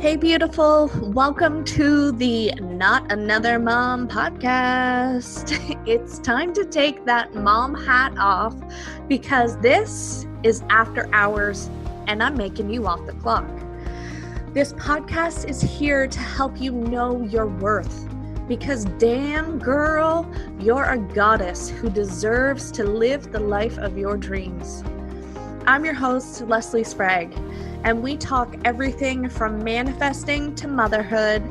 Hey, beautiful. Welcome to the Not Another Mom podcast. It's time to take that mom hat off because this is after hours and I'm making you off the clock. This podcast is here to help you know your worth because damn girl, you're a goddess who deserves to live the life of your dreams. I'm your host, Leslie Sprague, and we talk everything from manifesting to motherhood.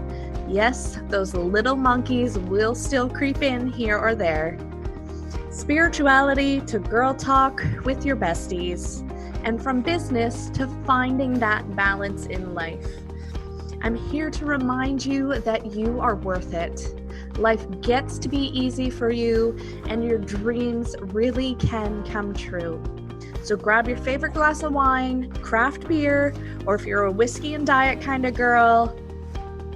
Yes, those little monkeys will still creep in here or there. Spirituality to girl talk with your besties, and from business to finding that balance in life. I'm here to remind you that you are worth it. Life gets to be easy for you, and your dreams really can come true. So grab your favorite glass of wine, craft beer, or if you're a whiskey and diet kind of girl,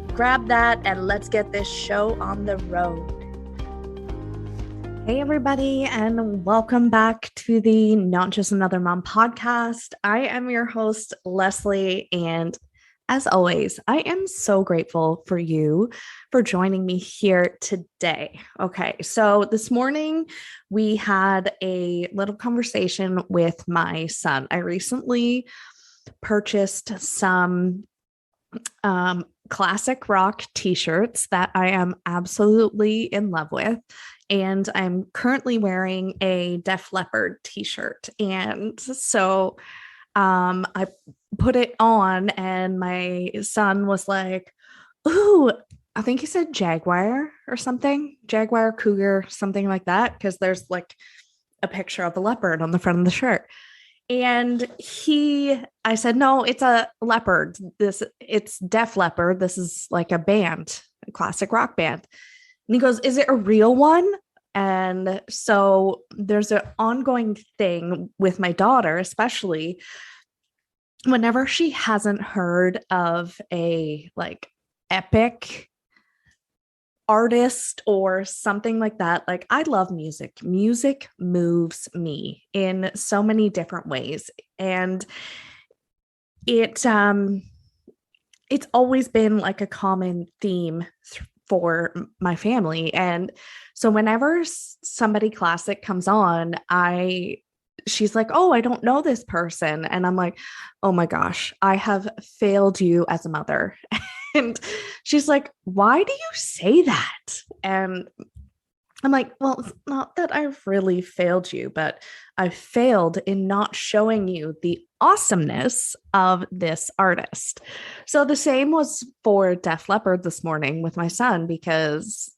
grab that and let's get this show on the road. Hey everybody, and welcome back to the Not Just Another Mom podcast. I am your host, Leslie, and as always, I am so grateful for you for joining me here today. Okay, so this morning we had a little conversation with my son. I recently purchased some classic rock t-shirts that I am absolutely in love with. And I'm currently wearing a Def Leppard t-shirt. And so I put it on and my son was like, ooh, I think he said Jaguar or something, Jaguar, Cougar, something like that. Cause there's like a picture of a leopard on the front of the shirt. And I said, no, it's a leopard. It's Def Leppard. This is like a band, a classic rock band. And he goes, is it a real one? And so there's an ongoing thing with my daughter, especially whenever she hasn't heard of a like epic artist or something like that. Like I love music. Music moves me in so many different ways. And it's always been like a common theme for my family. And so whenever somebody classic comes on, she's like, oh, I don't know this person. And I'm like, oh my gosh, I have failed you as a mother. And she's like, why do you say that? And I'm like, well, it's not that I've really failed you, but I've failed in not showing you the awesomeness of this artist. So the same was for Def Leppard this morning with my son, because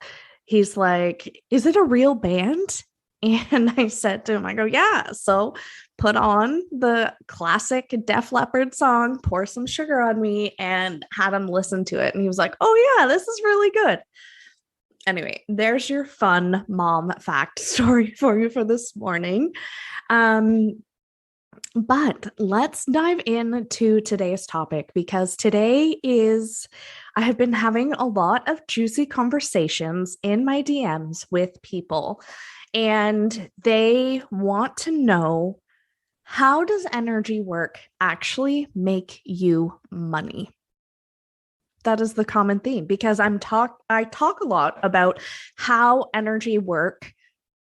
he's like, is it a real band? And I said to him, I go, yeah. So put on the classic Def Leppard song, Pour Some Sugar on Me, and had him listen to it. And he was like, oh yeah, this is really good. Anyway, there's your fun mom fact story for you for this morning. But let's dive into today's topic, because I have been having a lot of juicy conversations in my DMs with people, and they want to know, how does energy work actually make you money? That is the common theme, because I talk a lot about how energy work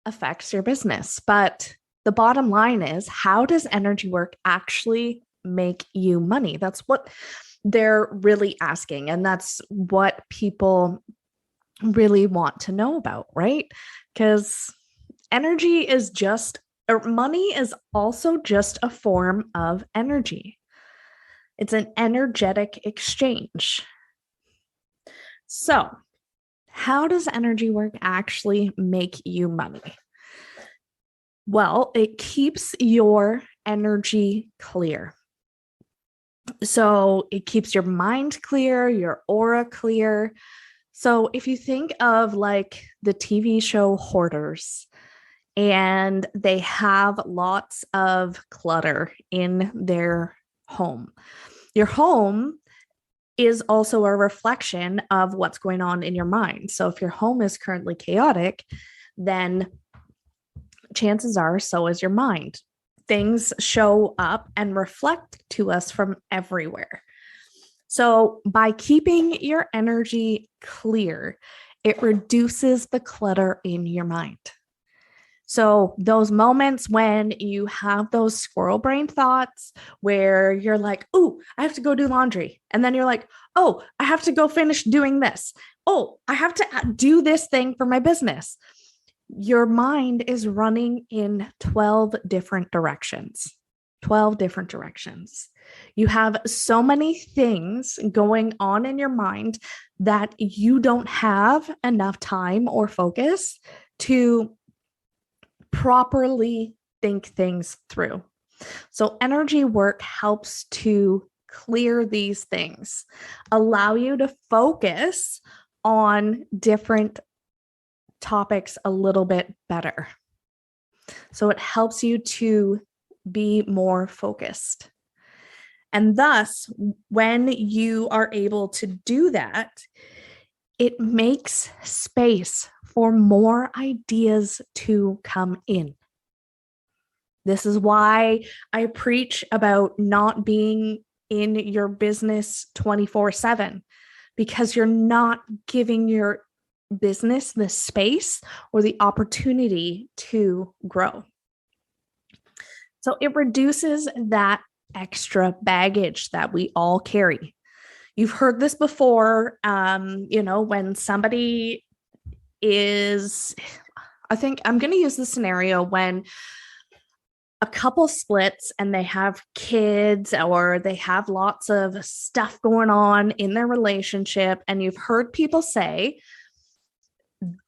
affects your business, but the bottom line is, how does energy work actually make you money? That's what they're really asking. And that's what people really want to know about, right? Because energy is money is also just a form of energy. It's an energetic exchange. So, how does energy work actually make you money? Well, it keeps your energy clear. So it keeps your mind clear, your aura clear. So if you think of like the TV show Hoarders, and they have lots of clutter in their home, your home is also a reflection of what's going on in your mind. So if your home is currently chaotic, then chances are so is your mind. Things show up and reflect to us from everywhere. So by keeping your energy clear, it reduces the clutter in your mind. So those moments when you have those squirrel brain thoughts where you're like, oh, I have to go do laundry. And then you're like, oh, I have to go finish doing this. Oh, I have to do this thing for my business. Your mind is running in 12 different directions. 12 different directions. You have so many things going on in your mind that you don't have enough time or focus to properly think things through. So energy work helps to clear these things, allow you to focus on different topics a little bit better. So it helps you to be more focused. And thus, when you are able to do that, it makes space for more ideas to come in. This is why I preach about not being in your business 24/7, because you're not giving your business the space or the opportunity to grow. So it reduces that extra baggage that we all carry. You've heard this before, when somebody is, I think I'm going to use the scenario when a couple splits and they have kids or they have lots of stuff going on in their relationship. And you've heard people say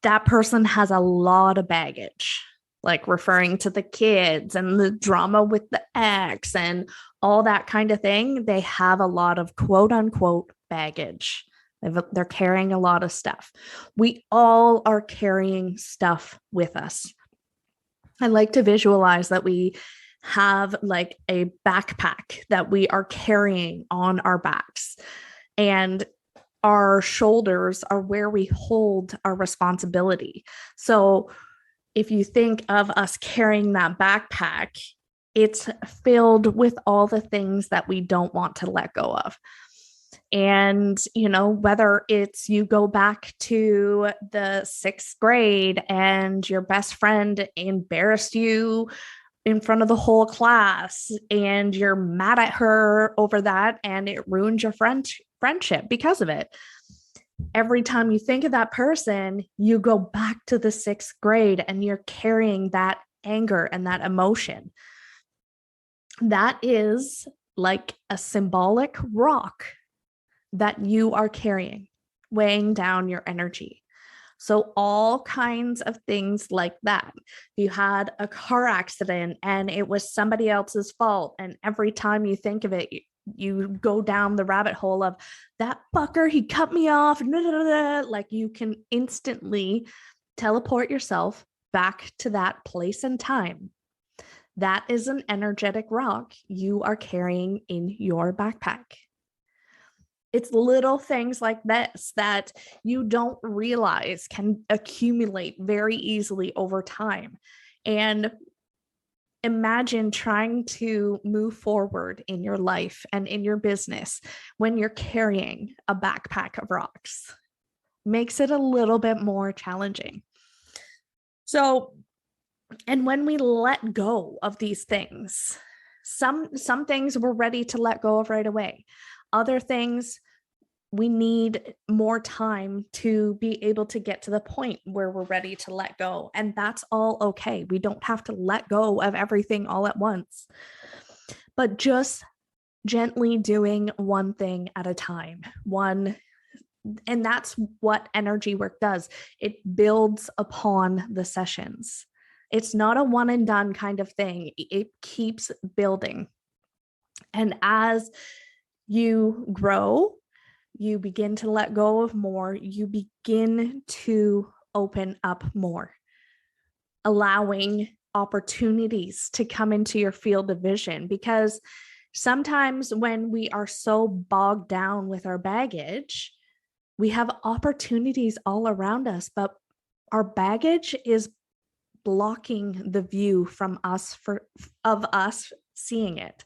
that person has a lot of baggage, like referring to the kids and the drama with the ex and all that kind of thing. They have a lot of quote unquote baggage. They're carrying a lot of stuff. We all are carrying stuff with us. I like to visualize that we have like a backpack that we are carrying on our backs, and our shoulders are where we hold our responsibility. So if you think of us carrying that backpack, it's filled with all the things that we don't want to let go of. And, whether it's you go back to the 6th grade and your best friend embarrassed you in front of the whole class and you're mad at her over that and it ruined your friendship because of it. Every time you think of that person, you go back to the 6th grade and you're carrying that anger and that emotion. That is like a symbolic rock that you are carrying, weighing down your energy. So all kinds of things like that. If you had a car accident and it was somebody else's fault, and every time you think of it, you go down the rabbit hole of that fucker, he cut me off, like you can instantly teleport yourself back to that place and time. That is an energetic rock you are carrying in your backpack. It's little things like this that you don't realize can accumulate very easily over time. And imagine trying to move forward in your life and in your business when you're carrying a backpack of rocks. Makes it a little bit more challenging. So, and when we let go of these things, some things we're ready to let go of right away. Other things, we need more time to be able to get to the point where we're ready to let go. And that's all okay. We don't have to let go of everything all at once, but just gently doing one thing at a time. And that's what energy work does. It builds upon the sessions. It's not a one and done kind of thing. It keeps building. And as you grow, you begin to let go of more, you begin to open up more, allowing opportunities to come into your field of vision. Because sometimes when we are so bogged down with our baggage, we have opportunities all around us, but our baggage is blocking the view from us of us seeing it.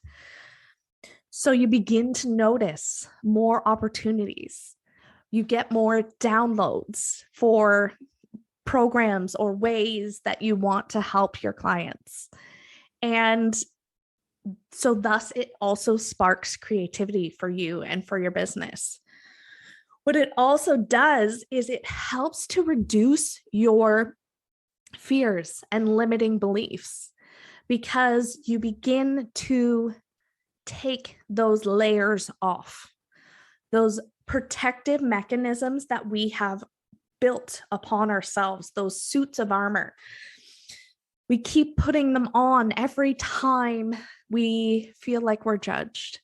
So you begin to notice more opportunities. You get more downloads for programs or ways that you want to help your clients. And so thus it also sparks creativity for you and for your business. What it also does is it helps to reduce your fears and limiting beliefs, because you begin to take those layers off, those protective mechanisms that we have built upon ourselves, those suits of armor. We keep putting them on every time we feel like we're judged,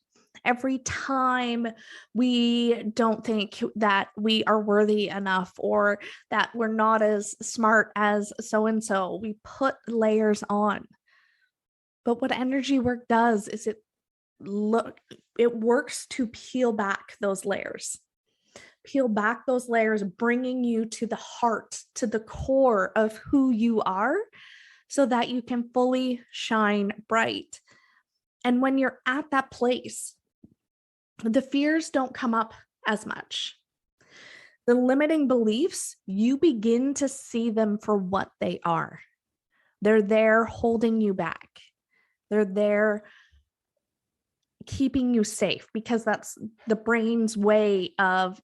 every time we don't think that we are worthy enough or that we're not as smart as so-and-so. We put layers on. But what energy work does is it works to peel back those layers, bringing you to the heart, to the core of who you are, so that you can fully shine bright. And when you're at that place, the fears don't come up as much. The limiting beliefs, you begin to see them for what they are. They're there holding you back. They're there keeping you safe, because that's the brain's way of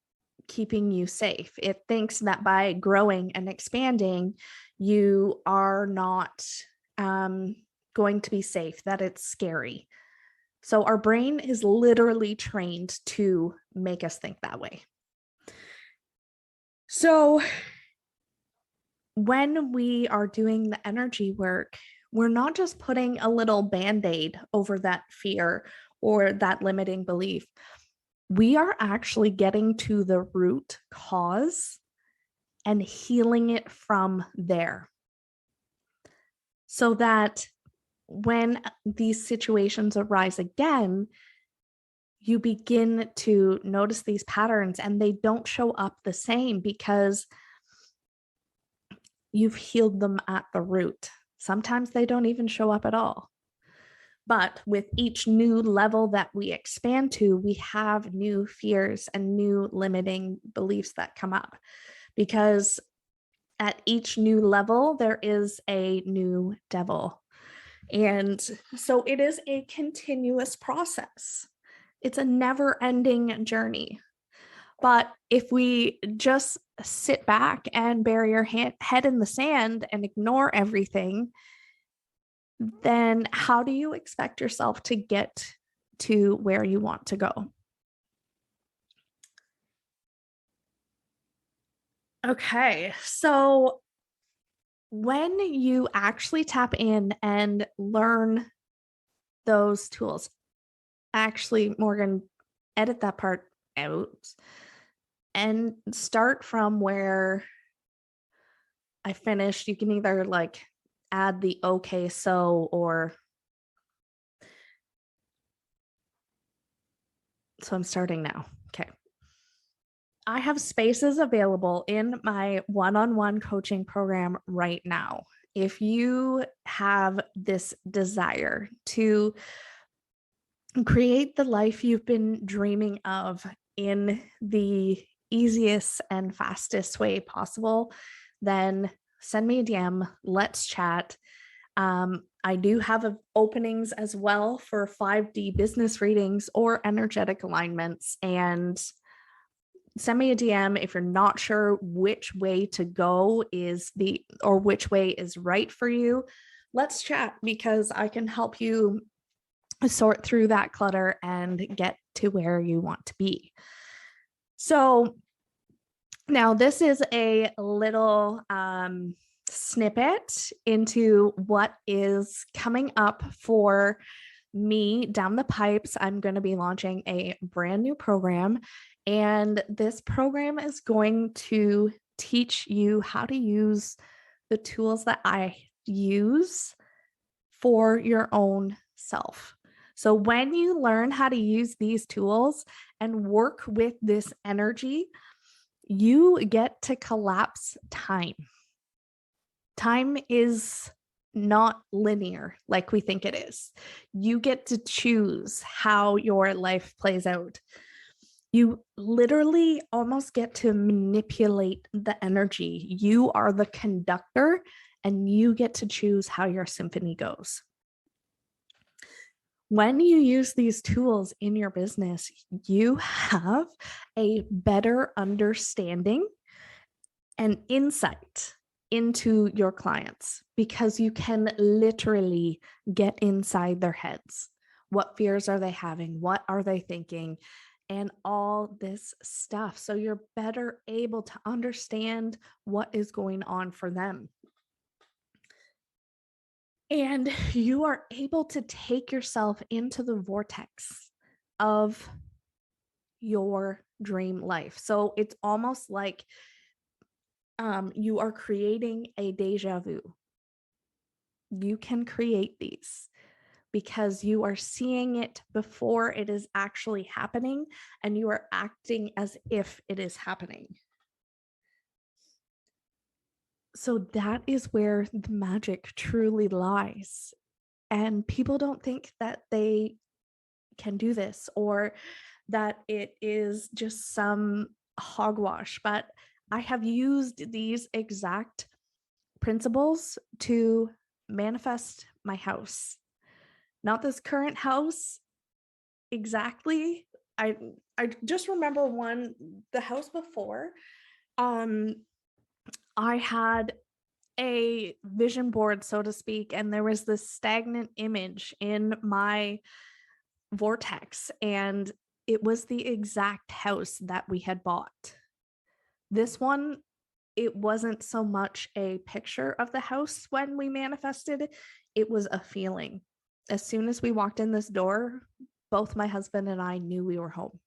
keeping you safe. It thinks that by growing and expanding, you are not going to be safe, that it's scary. So our brain is literally trained to make us think that way. So when we are doing the energy work, we're not just putting a little band-aid over that fear or that limiting belief. We are actually getting to the root cause and healing it from there, so that when these situations arise again, you begin to notice these patterns and they don't show up the same, because you've healed them at the root. Sometimes they don't even show up at all. But with each new level that we expand to, we have new fears and new limiting beliefs that come up, because at each new level, there is a new devil. And so it is a continuous process. It's a never-ending journey. But if we just sit back and bury our head in the sand and ignore everything, then how do you expect yourself to get to where you want to go? Okay, so when you actually tap in and learn those tools, actually, Morgan, edit that part out and start from where I finished. You can either like add the okay, so, or so I'm starting now. Okay. I have spaces available in my one-on-one coaching program right now. If you have this desire to create the life you've been dreaming of in the easiest and fastest way possible, then send me a DM. Let's chat. I do have openings as well for 5D business readings or energetic alignments, and send me a DM if you're not sure which way to go or which way is right for you. Let's chat, because I can help you sort through that clutter and get to where you want to be. So now this is a little snippet into what is coming up for me down the pipes. I'm going to be launching a brand new program, and this program is going to teach you how to use the tools that I use for your own self. So when you learn how to use these tools and work with this energy, you get to collapse time. Time is not linear like we think it is. You get to choose how your life plays out. You literally almost get to manipulate the energy. You are the conductor and you get to choose how your symphony goes. When you use these tools in your business, you have a better understanding and insight into your clients because you can literally get inside their heads. What fears are they having? What are they thinking? And all this stuff. So you're better able to understand what is going on for them. And you are able to take yourself into the vortex of your dream life. So it's almost like you are creating a deja vu. You can create these because you are seeing it before it is actually happening and you are acting as if it is happening. So that is where the magic truly lies. And people don't think that they can do this or that it is just some hogwash, but I have used these exact principles to manifest my house. Not this current house exactly. I just remember the house before. I had a vision board, so to speak, and there was this stagnant image in my vortex, and it was the exact house that we had bought. This one, it wasn't so much a picture of the house when we manifested, it was a feeling. As soon as we walked in this door, both my husband and I knew we were home.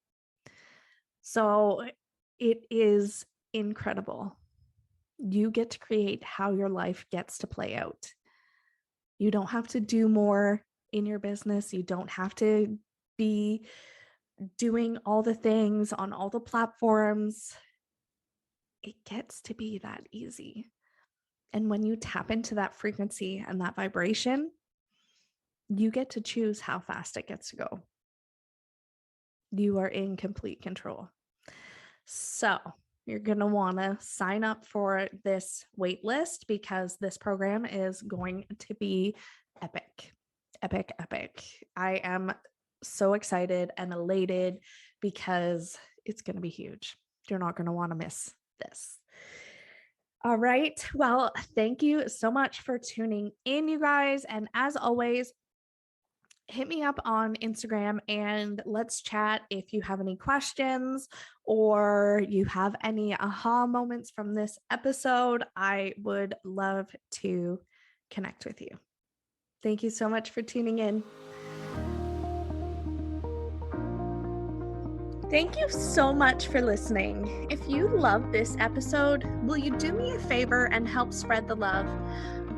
So it is incredible. You get to create how your life gets to play out. You don't have to do more in your business. You don't have to be doing all the things on all the platforms. It gets to be that easy. And when you tap into that frequency and that vibration, you get to choose how fast it gets to go. You are in complete control. So you're going to want to sign up for this wait list because this program is going to be epic, epic, epic. I am so excited and elated because it's going to be huge. You're not going to want to miss this. All right. Well, thank you so much for tuning in, you guys. And as always, hit me up on Instagram and let's chat if you have any questions or you have any aha moments from this episode. I would love to connect with you. Thank you so much for tuning in. Thank you so much for listening. If you love this episode, will you do me a favor and help spread the love?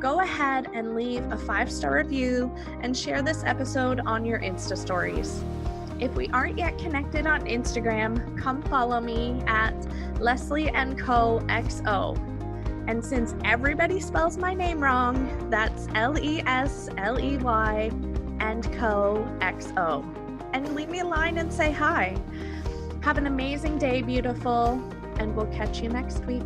Go ahead and leave a 5-star review and share this episode on your Insta stories. If we aren't yet connected on Instagram, come follow me at Leslie & Co XO. And since everybody spells my name wrong, that's Lesley & Co XO. And leave me a line and say hi. Have an amazing day, beautiful, and we'll catch you next week.